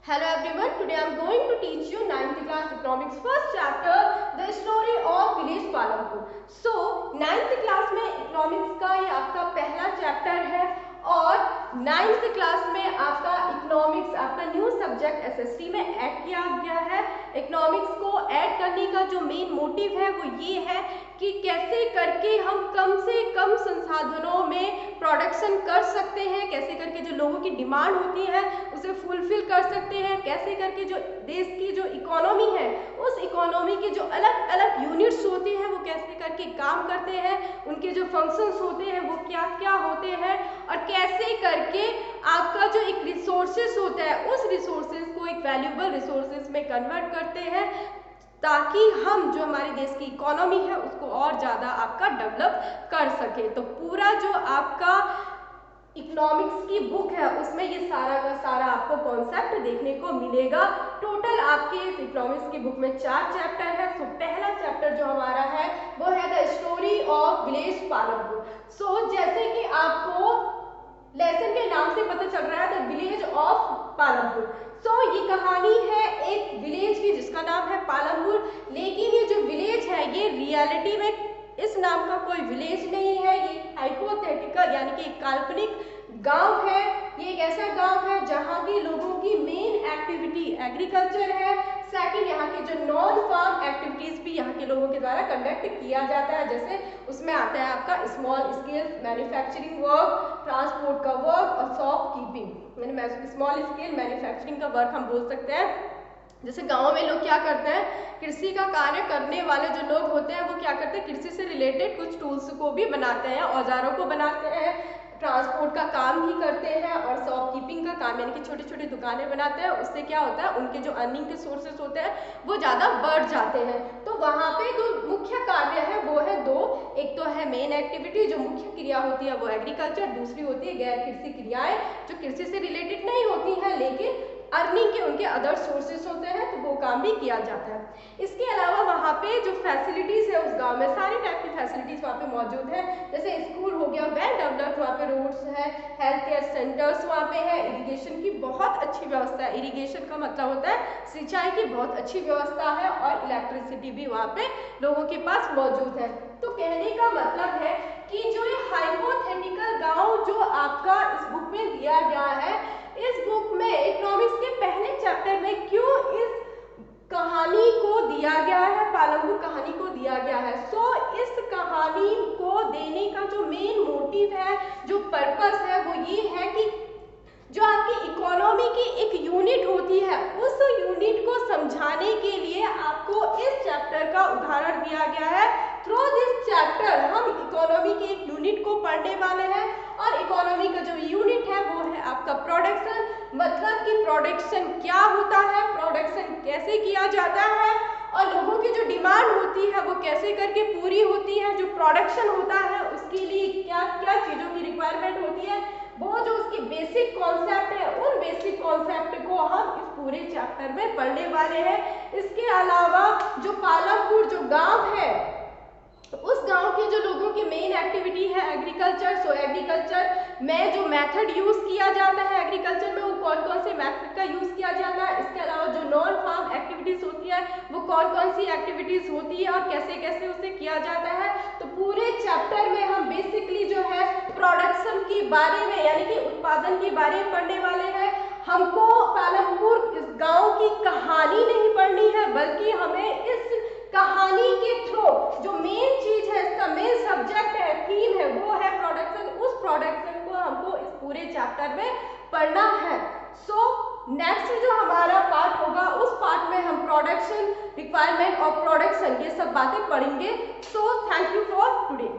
Hello everyone, today I am going to teach you 9th class economics first chapter, the story of village Palampur. So 9th class में economics का ये आपका पहला chapter है और 9th class में आपका इकोनॉमिक्स आपका न्यू सब्जेक्ट एसएसटी में ऐड किया गया है। इकोनॉमिक्स को ऐड करने का जो मेन मोटिव है वो ये है कि कैसे करके हम कम से कम संसाधनों में प्रोडक्शन कर सकते हैं, कैसे करके जो लोगों की डिमांड होती है उसे फुलफिल कर सकते हैं, कैसे करके जो देश की जो इकोनॉमी है उस इकोनॉमी के जो अलग अलग यूनिट्स होते हैं वो कैसे करके काम करते हैं, उनके जो फंक्शंस होते हैं वो क्या क्या होते हैं और कैसे करके आपका जो एक रिसोर्सेस होता है उस रिसोर्सेस को एक वैल्यूएबल रिसोर्सेस में कन्वर्ट करते हैं ताकि हम जो हमारे देश की इकोनॉमी है उसको और ज़्यादा आपका डेवलप कर सके। तो पूरा जो आपका इकोनॉमिक्स की बुक है उसमें ये सारा का सारा आपको कॉन्सेप्ट देखने को मिलेगा। टोटल आपके इस इकोनॉमिक्स की बुक में 4 चैप्टर है। सो पहला चैप्टर जो हमारा है वो है the story of village Palampur. So जैसे कि आपको लेसन के नाम से पता चल रहा है द विलेज ऑफ पालमपुर। सो ये कहानी है एक विलेज की जिसका नाम है पालमपुर, लेकिन ये जो विलेज है ये रियलिटी में इस नाम का कोई विलेज नहीं है, ये हाइपोथेटिकल यानी कि एक काल्पनिक गांव है। ये एक ऐसा गांव है जहां की लोगों की मेन एक्टिविटी एग्रीकल्चर है। सेकंड, यहाँ के जो नॉन फार्म एक्टिविटीज भी यहाँ के लोगों के द्वारा कंडक्ट किया जाता है, जैसे उसमें आता है आपका small scale manufacturing work, transport का वर्क और शॉप कीपिंग यानी स्मॉल स्केल मैन्युफैक्चरिंग का वर्क हम बोल सकते हैं। जैसे गांव में लोग क्या करते हैं, कृषि का कार्य करने वाले जो लोग होते हैं वो क्या करते हैं, कृषि से रिलेटेड कुछ टूल्स को भी बनाते हैं, औजारों को बनाते हैं, ट्रांसपोर्ट का काम भी करते हैं और शॉपकीपिंग का काम यानी कि छोटी छोटी दुकानें बनाते हैं। उससे क्या होता है, उनके जो अर्निंग के सोर्सेस होते हैं वो ज़्यादा बढ़ जाते हैं। तो वहाँ पे जो मुख्य कार्य है वो है 2, एक तो है मेन एक्टिविटी जो मुख्य क्रिया होती है वो एग्रीकल्चर, दूसरी होती है गैर कृषि क्रियाएं जो कृषि से रिलेटेड नहीं होती हैं लेकिन अर्निंग के उनके अदर सोर्सेस होते हैं, तो वो काम भी किया जाता है। इसके अलावा वहाँ पे जो फैसिलिटीज़ है उस गांव में सारी टाइप की फैसिलिटीज़ वहाँ पे मौजूद है, जैसे स्कूल हो गया, वेल डेवलप्ड वहाँ पे रोड्स है, हेल्थ केयर सेंटर्स वहाँ पे है, इरिगेशन की बहुत अच्छी व्यवस्था है। इरिगेशन का मतलब होता है सिंचाई की बहुत अच्छी व्यवस्था है और इलेक्ट्रिसिटी भी वहाँ पे लोगों के पास मौजूद है। तो कहने का मतलब है कि जो ये हाइपोथेटिकल गाँव जो आपका इस बुक में दिया गया है, इस बुक में इकोनॉमिक्स के पहले चैप्टर में क्यों इस कहानी को दिया गया है, पालमपुर कहानी को दिया गया है। सो इस कहानी को देने का जो मेन मोटिव है, जो पर्पस है वो ये है कि जो आपकी इकोनॉमी की एक यूनिट होती है उस यूनिट को समझाने के लिए आपको इस चैप्टर का उदाहरण दिया गया है। थ्रू दिस चैप्टर हम इकोनॉमी के एक यूनिट को पढ़ने वाले हैं और इकोनॉमी का जो यूनिट है वो है आपका प्रोडक्शन, मतलब कि प्रोडक्शन क्या होता है, प्रोडक्शन कैसे किया जाता है और लोगों की जो डिमांड होती है वो कैसे करके पूरी होती है, जो प्रोडक्शन होता है उसके लिए क्या क्या चीज़ों की रिक्वायरमेंट होती है, वो जो उसकी बेसिक कॉन्सेप्ट है उन बेसिक कॉन्सेप्ट को हम इस पूरे चैप्टर में पढ़ने वाले हैं। इसके अलावा जो पालमपुर जो गांव है उस गांव के जो लोगों की मेन एक्टिविटी है एग्रीकल्चर। सो एग्रीकल्चर में जो मेथड यूज किया जाता है एग्रीकल्चर में वो कौन कौन से मेथड का यूज किया जाता है, इसके अलावा जो नॉन फार्म एक्टिविटीज होती है वो कौन कौन सी एक्टिविटीज होती है और कैसे कैसे उसे किया जाता है। तो पूरे चैप्टर में हम बेसिकली जो है प्रोडक्शन के बारे में यानी कि उत्पादन के बारे में पढ़ने वाले हैं। हमको पालमपुर इस गाँव की कहानी नहीं पढ़नी है बल्कि हमें इस कहानी के थ्रू जो मेन चीज है, इसका मेन सब्जेक्ट है, थीम है, वो है प्रोडक्शन। उस प्रोडक्शन को हमको इस पूरे चैप्टर में पढ़ना है। सो नेक्स्ट जो हमारा पार्ट होगा उस पार्ट में हम प्रोडक्शन, रिक्वायरमेंट और प्रोडक्शन ये सब बातें पढ़ेंगे। So thank you for today.